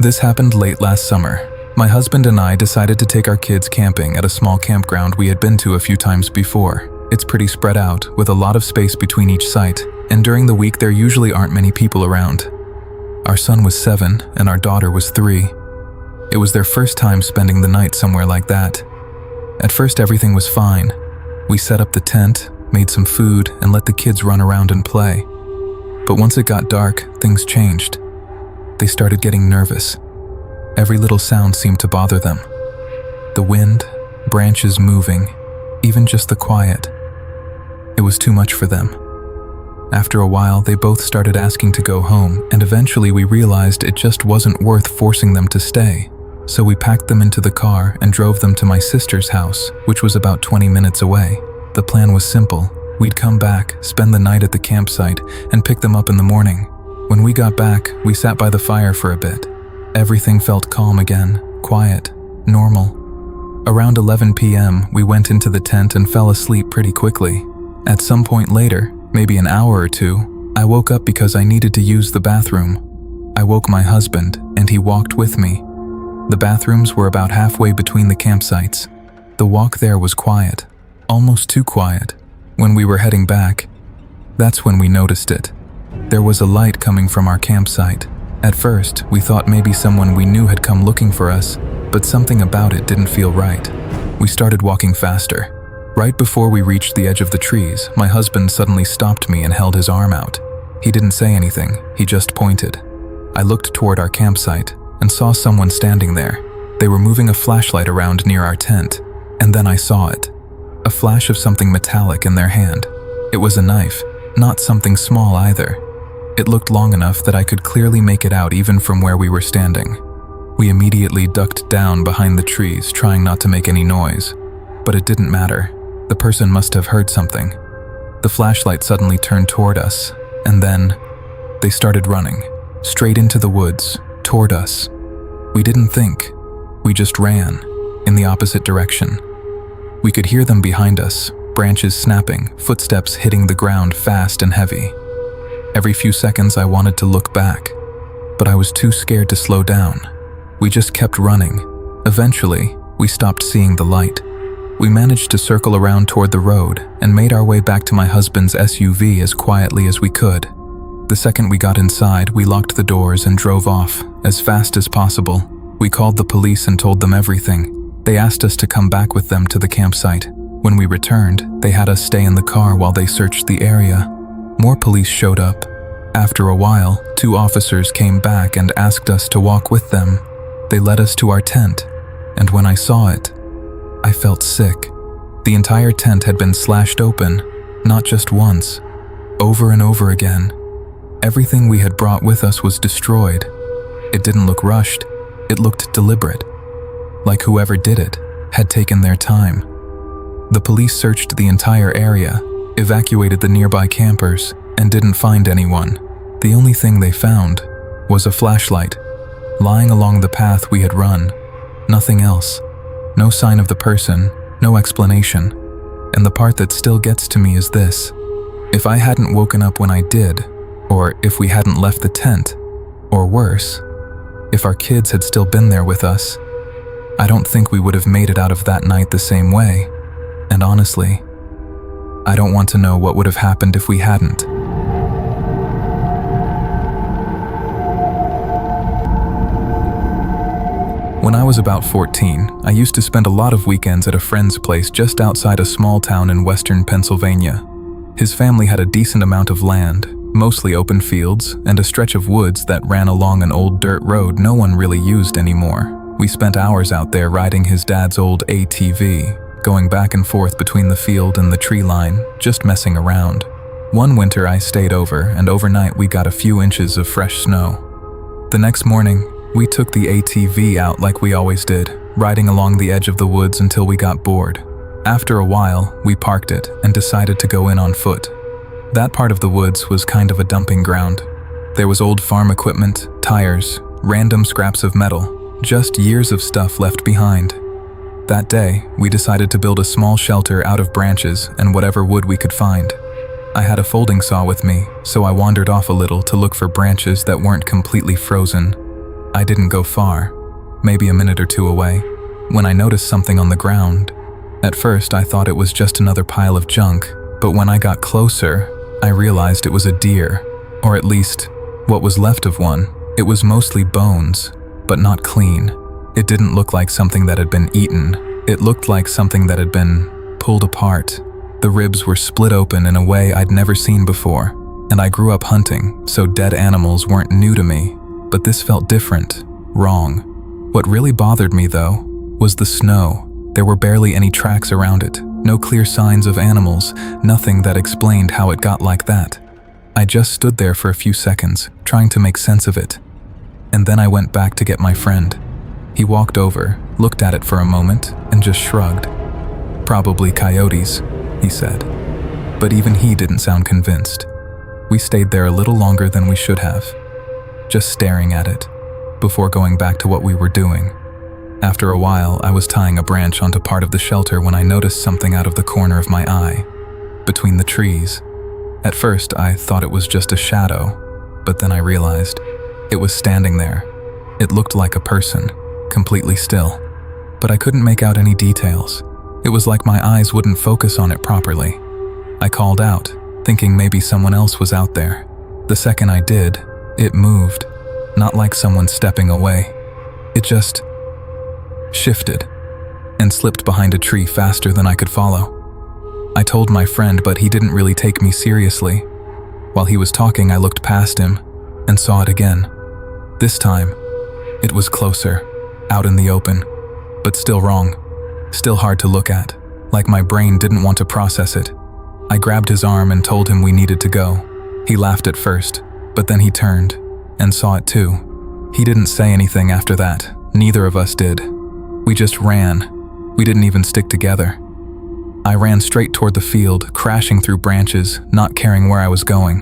This happened late last summer. My husband and I decided to take our kids camping at a small campground we had been to a few times before. It's pretty spread out, with a lot of space between each site, and during the week there usually aren't many people around. Our son was 7 and our daughter was 3. It was their first time spending the night somewhere like that. At first everything was fine. We set up the tent, made some food, and let the kids run around and play. But once it got dark, things changed. They started getting nervous. Every little sound seemed to bother them. The wind, branches moving, even just the quiet. It was too much for them. After a while, they both started asking to go home, and eventually we realized it just wasn't worth forcing them to stay. So we packed them into the car and drove them to my sister's house, which was about 20 minutes away. The plan was simple. We'd come back, spend the night at the campsite, and pick them up in the morning. When we got back, we sat by the fire for a bit. Everything felt calm again, quiet, normal. Around 11 p.m., we went into the tent and fell asleep pretty quickly. At some point later, maybe an hour or two, I woke up because I needed to use the bathroom. I woke my husband, and he walked with me. The bathrooms were about halfway between the campsites. The walk there was quiet, almost too quiet. When we were heading back, that's when we noticed it. There was a light coming from our campsite. At first, we thought maybe someone we knew had come looking for us, but something about it didn't feel right. We started walking faster. Right before we reached the edge of the trees, my husband suddenly stopped me and held his arm out. He didn't say anything, he just pointed. I looked toward our campsite and saw someone standing there. They were moving a flashlight around near our tent, and then I saw it. A flash of something metallic in their hand. It was a knife, not something small either. It looked long enough that I could clearly make it out even from where we were standing. We immediately ducked down behind the trees, trying not to make any noise. But it didn't matter. The person must have heard something. The flashlight suddenly turned toward us, and then they started running, straight into the woods, toward us. We didn't think. We just ran, in the opposite direction. We could hear them behind us, branches snapping, footsteps hitting the ground fast and heavy. Every few seconds I wanted to look back, but I was too scared to slow down. We just kept running. Eventually, we stopped seeing the light. We managed to circle around toward the road and made our way back to my husband's SUV as quietly as we could. The second we got inside, we locked the doors and drove off, as fast as possible. We called the police and told them everything. They asked us to come back with them to the campsite. When we returned, they had us stay in the car while they searched the area. More police showed up. After a while, 2 officers came back and asked us to walk with them. They led us to our tent, and when I saw it, I felt sick. The entire tent had been slashed open, not just once, over and over again. Everything we had brought with us was destroyed. It didn't look rushed, it looked deliberate, like whoever did it had taken their time. The police searched the entire area, evacuated the nearby campers, and didn't find anyone. The only thing they found was a flashlight, lying along the path we had run. Nothing else. No sign of the person, no explanation. And the part that still gets to me is this. If I hadn't woken up when I did, or if we hadn't left the tent, or worse, if our kids had still been there with us, I don't think we would have made it out of that night the same way. And honestly, I don't want to know what would have happened if we hadn't. When I was about 14, I used to spend a lot of weekends at a friend's place just outside a small town in western Pennsylvania. His family had a decent amount of land, mostly open fields, and a stretch of woods that ran along an old dirt road no one really used anymore. We spent hours out there riding his dad's old ATV, going back and forth between the field and the tree line, just messing around. One winter I stayed over, and overnight we got a few inches of fresh snow. The next morning, we took the ATV out like we always did, riding along the edge of the woods until we got bored. After a while, we parked it and decided to go in on foot. That part of the woods was kind of a dumping ground. There was old farm equipment, tires, random scraps of metal, just years of stuff left behind. That day, we decided to build a small shelter out of branches and whatever wood we could find. I had a folding saw with me, so I wandered off a little to look for branches that weren't completely frozen. I didn't go far, maybe a minute or two away, when I noticed something on the ground. At first, I thought it was just another pile of junk, but when I got closer, I realized it was a deer, or at least what was left of one. It was mostly bones, but not clean. It didn't look like something that had been eaten. It looked like something that had been pulled apart. The ribs were split open in a way I'd never seen before, and I grew up hunting, so dead animals weren't new to me, but this felt different, wrong. What really bothered me, though, was the snow. There were barely any tracks around it, no clear signs of animals, nothing that explained how it got like that. I just stood there for a few seconds, trying to make sense of it. And then I went back to get my friend. He walked over, looked at it for a moment, and just shrugged. "Probably coyotes," he said. But even he didn't sound convinced. We stayed there a little longer than we should have, just staring at it, before going back to what we were doing. After a while, I was tying a branch onto part of the shelter when I noticed something out of the corner of my eye, between the trees. At first, I thought it was just a shadow, but then I realized it was standing there. It looked like a person, completely still, but I couldn't make out any details. It was like my eyes wouldn't focus on it properly. I called out, thinking maybe someone else was out there. The second I did, it moved, not like someone stepping away. It just shifted and slipped behind a tree faster than I could follow. I told my friend, but he didn't really take me seriously. While he was talking, I looked past him and saw it again. This time, it was closer, out in the open, but still wrong, still hard to look at, like my brain didn't want to process it. I grabbed his arm and told him we needed to go. He laughed at first, but then he turned and saw it too. He didn't say anything after that. Neither of us did. We just ran. We didn't even stick together. I ran straight toward the field, crashing through branches, not caring where I was going.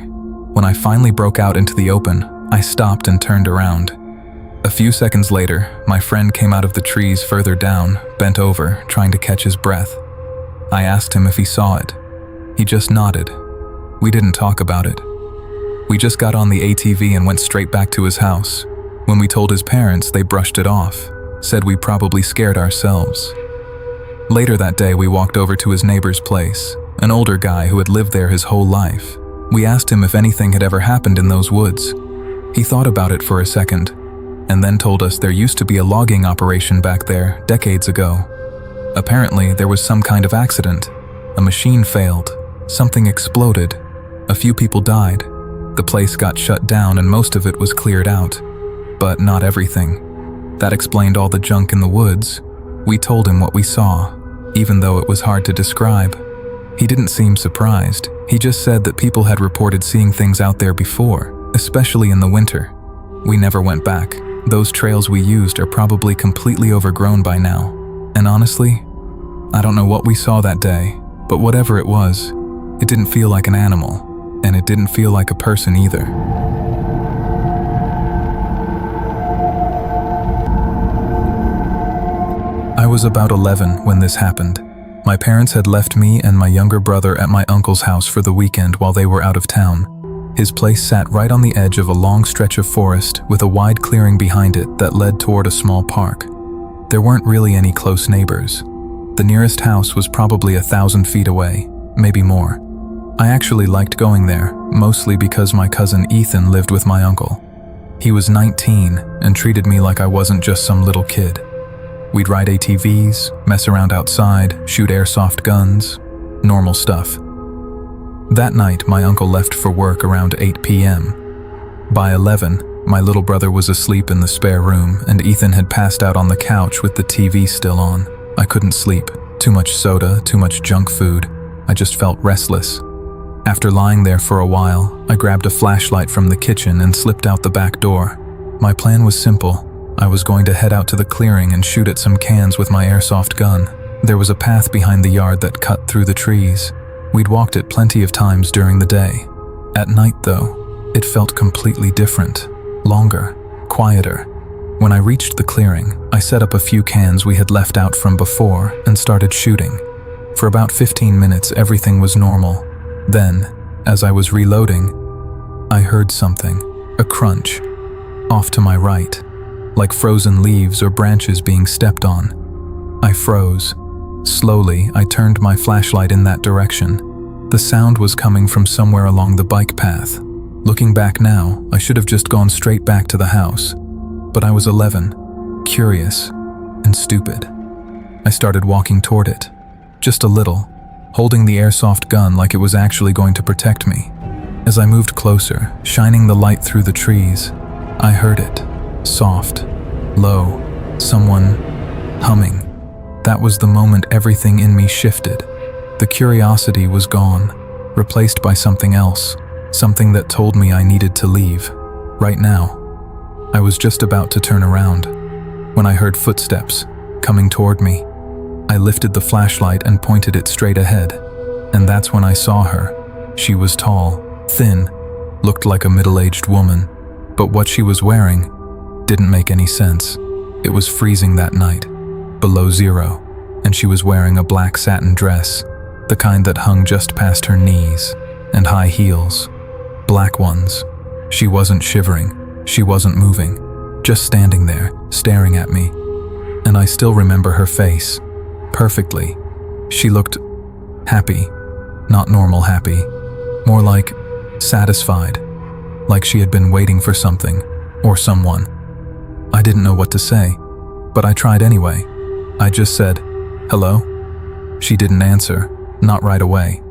When I finally broke out into the open, I stopped and turned around. A few seconds later, my friend came out of the trees further down, bent over, trying to catch his breath. I asked him if he saw it. He just nodded. We didn't talk about it. We just got on the ATV and went straight back to his house. When we told his parents, they brushed it off, said we probably scared ourselves. Later that day, we walked over to his neighbor's place, an older guy who had lived there his whole life. We asked him if anything had ever happened in those woods. He thought about it for a second, and then told us there used to be a logging operation back there decades ago. Apparently, there was some kind of accident. A machine failed, something exploded, a few people died. The place got shut down and most of it was cleared out, but not everything. That explained all the junk in the woods. We told him what we saw, even though it was hard to describe. He didn't seem surprised. He just said that people had reported seeing things out there before, especially in the winter. We never went back. Those trails we used are probably completely overgrown by now. And honestly, I don't know what we saw that day, but whatever it was, it didn't feel like an animal, and it didn't feel like a person either. I was about 11 when this happened. My parents had left me and my younger brother at my uncle's house for the weekend while they were out of town. His place sat right on the edge of a long stretch of forest with a wide clearing behind it that led toward a small park. There weren't really any close neighbors. The nearest house was probably 1,000 feet away, maybe more. I actually liked going there, mostly because my cousin Ethan lived with my uncle. He was 19 and treated me like I wasn't just some little kid. We'd ride ATVs, mess around outside, shoot airsoft guns, normal stuff. That night, my uncle left for work around 8 p.m. By 11, my little brother was asleep in the spare room, and Ethan had passed out on the couch with the TV still on. I couldn't sleep. Too much soda, too much junk food. I just felt restless. After lying there for a while, I grabbed a flashlight from the kitchen and slipped out the back door. My plan was simple. I was going to head out to the clearing and shoot at some cans with my airsoft gun. There was a path behind the yard that cut through the trees. We'd walked it plenty of times during the day. At night, though, it felt completely different, longer, quieter. When I reached the clearing, I set up a few cans we had left out from before and started shooting. For about 15 minutes, everything was normal. Then, as I was reloading, I heard something, a crunch, off to my right. like frozen leaves or branches being stepped on. I froze. Slowly, I turned my flashlight in that direction. The sound was coming from somewhere along the bike path. Looking back now, I should have just gone straight back to the house. But I was 11, curious, and stupid. I started walking toward it, just a little, holding the airsoft gun like it was actually going to protect me. As I moved closer, shining the light through the trees, I heard it, soft, low, someone humming. That was the moment everything in me shifted. The curiosity was gone, replaced by something else, something that told me I needed to leave, right now. I was just about to turn around, when I heard footsteps coming toward me. I lifted the flashlight and pointed it straight ahead, and that's when I saw her. She was tall, thin, looked like a middle-aged woman, but what she was wearing didn't make any sense. It was freezing that night, below zero, and she was wearing a black satin dress, the kind that hung just past her knees, and high heels, black ones. She wasn't shivering, she wasn't moving, just standing there, staring at me. And I still remember her face, perfectly. She looked happy, not normal happy, more like satisfied, like she had been waiting for something, or someone. I didn't know what to say, but I tried anyway. I just said, "Hello?" She didn't answer, not right away.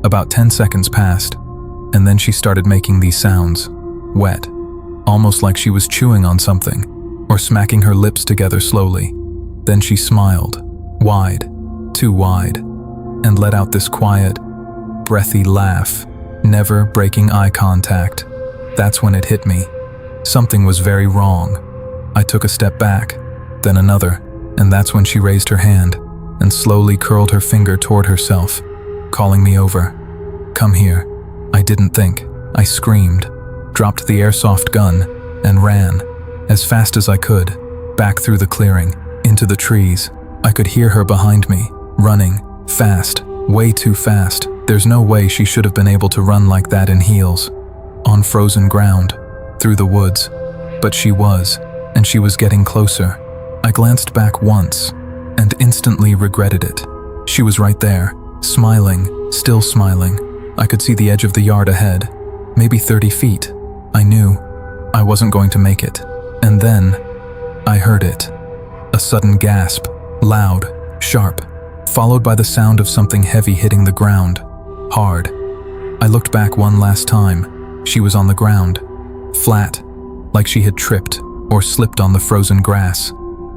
About 10 seconds passed, and then she started making these sounds, wet, almost like she was chewing on something, or smacking her lips together slowly. Then she smiled, wide, too wide, and let out this quiet, breathy laugh, never breaking eye contact. That's when it hit me. Something was very wrong. I took a step back, then another, and that's when she raised her hand and slowly curled her finger toward herself, calling me over. "Come here." I didn't think. I screamed, dropped the airsoft gun, and ran, as fast as I could, back through the clearing, into the trees. I could hear her behind me, running, fast, way too fast. There's no way she should have been able to run like that in heels, on frozen ground, through the woods. But she was, and she was getting closer. I glanced back once, and instantly regretted it. She was right there, smiling, still smiling. I could see the edge of the yard ahead, maybe 30 feet. I knew I wasn't going to make it. And then, I heard it. A sudden gasp, loud, sharp, followed by the sound of something heavy hitting the ground, hard. I looked back one last time. She was on the ground, flat, like she had tripped or slipped on the frozen grass.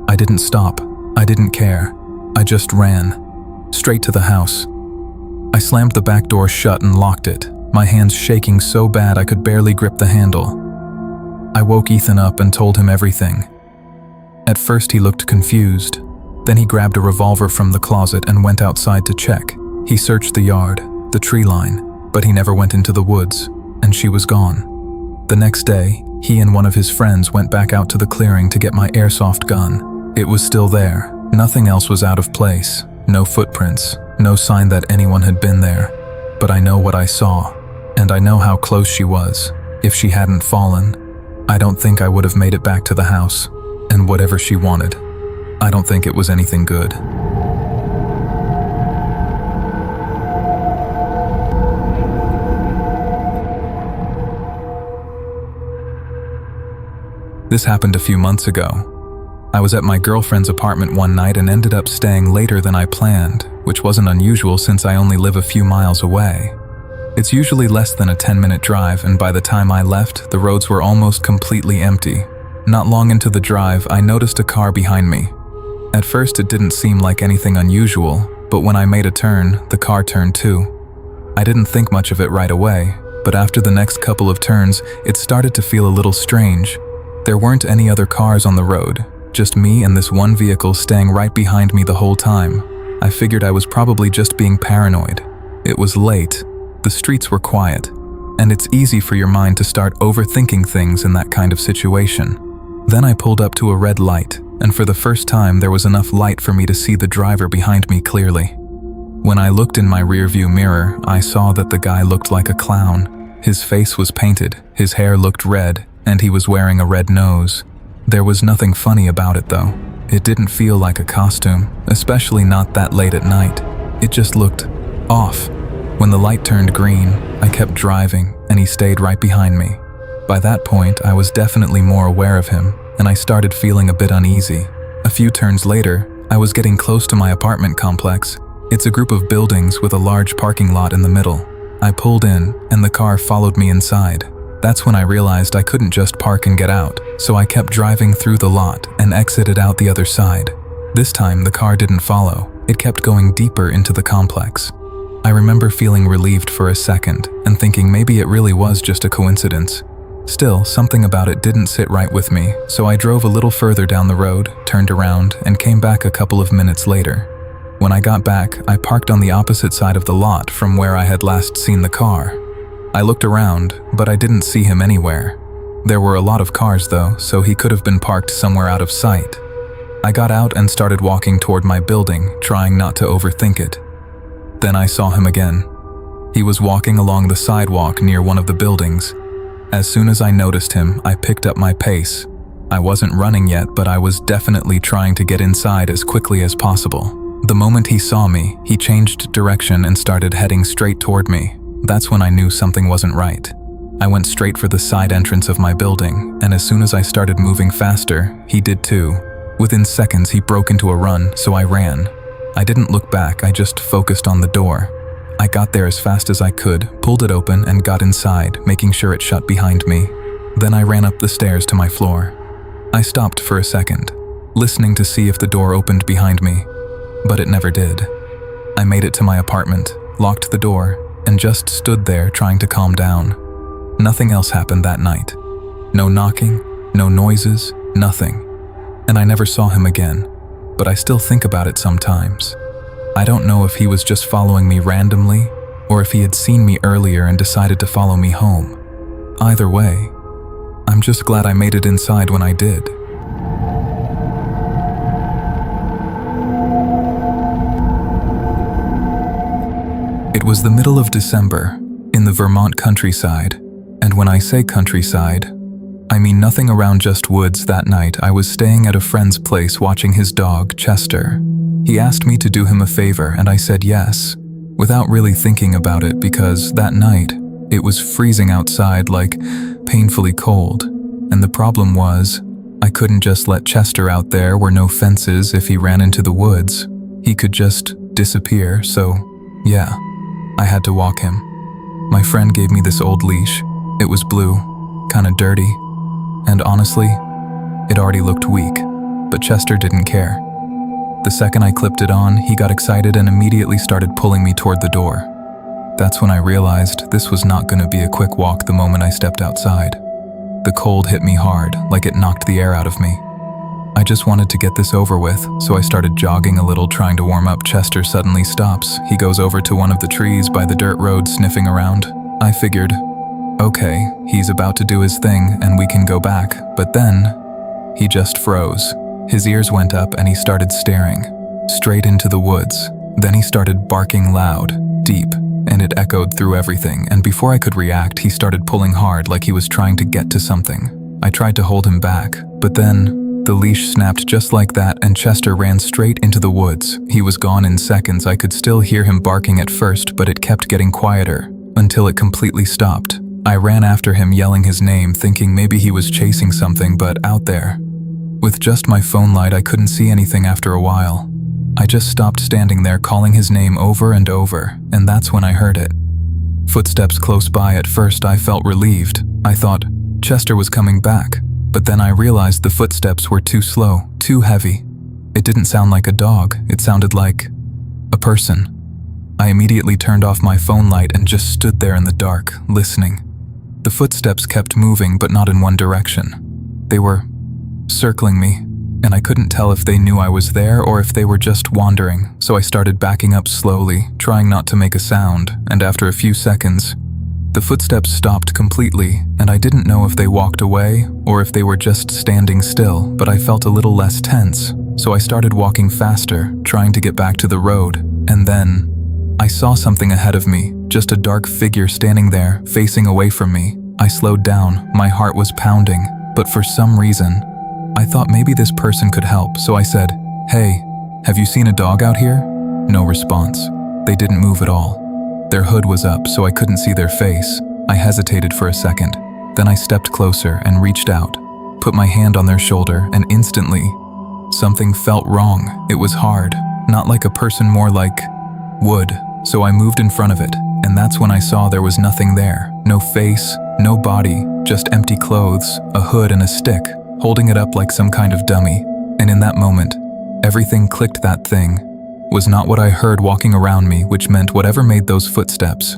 I didn't stop. I didn't care. I just ran, straight to the house. I slammed the back door shut and locked it, my hands shaking so bad I could barely grip the handle. I woke Ethan up and told him everything. At first he looked confused. Then he grabbed a revolver from the closet and went outside to check. He searched the yard, the tree line, but he never went into the woods, and she was gone. The next day, he and one of his friends went back out to the clearing to get my airsoft gun. It was still there. Nothing else was out of place. No footprints, no sign that anyone had been there. But I know what I saw, and I know how close she was. If she hadn't fallen, I don't think I would have made it back to the house. And whatever she wanted, I don't think it was anything good. This happened a few months ago. I was at my girlfriend's apartment one night and ended up staying later than I planned, which wasn't unusual since I only live a few miles away. It's usually less than a 10-minute drive, and by the time I left, the roads were almost completely empty. Not long into the drive, I noticed a car behind me. At first, it didn't seem like anything unusual, but when I made a turn, the car turned too. I didn't think much of it right away, but after the next couple of turns, it started to feel a little strange. There weren't any other cars on the road, just me and this one vehicle staying right behind me the whole time. I figured I was probably just being paranoid. It was late, the streets were quiet, and it's easy for your mind to start overthinking things in that kind of situation. Then I pulled up to a red light, and for the first time there was enough light for me to see the driver behind me clearly. When I looked in my rearview mirror, I saw that the guy looked like a clown. His face was painted, his hair looked red, and he was wearing a red nose. There was nothing funny about it though. It didn't feel like a costume, especially not that late at night. It just looked off. When the light turned green, I kept driving and he stayed right behind me. By that point, I was definitely more aware of him, and I started feeling a bit uneasy. A few turns later, I was getting close to my apartment complex. It's a group of buildings with a large parking lot in the middle. I pulled in, and the car followed me inside. That's when I realized I couldn't just park and get out, so I kept driving through the lot and exited out the other side. This time, the car didn't follow. It kept going deeper into the complex. I remember feeling relieved for a second and thinking maybe it really was just a coincidence. Still, something about it didn't sit right with me, so I drove a little further down the road, turned around, and came back a couple of minutes later. When I got back, I parked on the opposite side of the lot from where I had last seen the car. I looked around, but I didn't see him anywhere. There were a lot of cars though, so he could have been parked somewhere out of sight. I got out and started walking toward my building, trying not to overthink it. Then I saw him again. He was walking along the sidewalk near one of the buildings. As soon as I noticed him, I picked up my pace. I wasn't running yet, but I was definitely trying to get inside as quickly as possible. The moment he saw me, he changed direction and started heading straight toward me. That's when I knew something wasn't right. I went straight for the side entrance of my building, and as soon as I started moving faster, he did too. Within seconds, he broke into a run, so I ran. I didn't look back, I just focused on the door. I got there as fast as I could, pulled it open, and got inside, making sure it shut behind me. Then I ran up the stairs to my floor. I stopped for a second, listening to see if the door opened behind me, but it never did. I made it to my apartment, locked the door, and just stood there trying to calm down. Nothing else happened that night. No knocking, no noises, nothing. And I never saw him again, but I still think about it sometimes. I don't know if he was just following me randomly, or if he had seen me earlier and decided to follow me home. Either way, I'm just glad I made it inside when I did. It was the middle of December, in the Vermont countryside, and when I say countryside, I mean nothing around just woods. That night I was staying at a friend's place watching his dog, Chester. He asked me to do him a favor and I said yes, without really thinking about it because that night, it was freezing outside, like painfully cold, and the problem was, I couldn't just let Chester out. There were no fences. If he ran into the woods, he could just disappear, so yeah, I had to walk him. My friend gave me this old leash. It was blue, kinda dirty, and honestly, it already looked weak, but Chester didn't care. The second I clipped it on, he got excited and immediately started pulling me toward the door. That's when I realized this was not going to be a quick walk the moment I stepped outside. The cold hit me hard, like it knocked the air out of me. I just wanted to get this over with, so I started jogging a little, trying to warm up. Chester suddenly stops. He goes over to one of the trees by the dirt road, sniffing around. I figured, okay, he's about to do his thing and we can go back, but then he just froze. His ears went up and he started staring straight into the woods. Then he started barking loud, deep, and it echoed through everything, and before I could react, he started pulling hard like he was trying to get to something. I tried to hold him back, but then the leash snapped just like that and Chester ran straight into the woods. He was gone in seconds. I could still hear him barking at first, but it kept getting quieter until it completely stopped. I ran after him, yelling his name, thinking maybe he was chasing something, but out there, with just my phone light, I couldn't see anything after a while. I just stopped standing there calling his name over and over, and that's when I heard it. Footsteps close by. At first I felt relieved. I thought Chester was coming back, but then I realized the footsteps were too slow, too heavy. It didn't sound like a dog, it sounded like a person. I immediately turned off my phone light and just stood there in the dark, listening. The footsteps kept moving, but not in one direction. They were circling me, and I couldn't tell if they knew I was there or if they were just wandering, so I started backing up slowly, trying not to make a sound, and after a few seconds, the footsteps stopped completely, and I didn't know if they walked away or if they were just standing still, but I felt a little less tense, so I started walking faster, trying to get back to the road, and then I saw something ahead of me, just a dark figure standing there, facing away from me. I slowed down, my heart was pounding, but for some reason, I thought maybe this person could help, so I said, "Hey, have you seen a dog out here?" No response. They didn't move at all. Their hood was up, so I couldn't see their face. I hesitated for a second. Then I stepped closer and reached out, put my hand on their shoulder, and instantly, something felt wrong. It was hard, not like a person, more like wood. So I moved in front of it, and that's when I saw there was nothing there. No face, no body, just empty clothes, a hood and a stick, holding it up like some kind of dummy. And in that moment, everything clicked. That thing was not what I heard walking around me, which meant whatever made those footsteps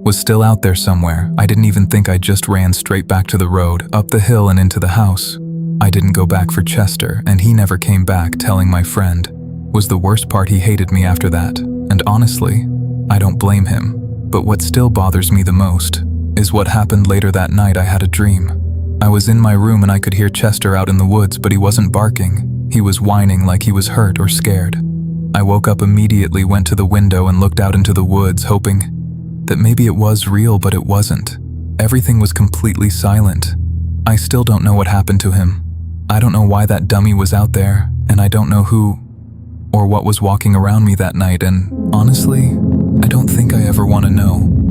was still out there somewhere. I didn't even think. I just ran straight back to the road, up the hill and into the house. I didn't go back for Chester, and he never came back. Telling my friend was the worst part. He hated me after that, and honestly, I don't blame him. But what still bothers me the most is what happened later that night. I had a dream. I was in my room and I could hear Chester out in the woods, but he wasn't barking. He was whining like he was hurt or scared. I woke up immediately, went to the window and looked out into the woods, hoping that maybe it was real, but it wasn't. Everything was completely silent. I still don't know what happened to him. I don't know why that dummy was out there, and I don't know who or what was walking around me that night, and honestly, I don't think I ever want to know.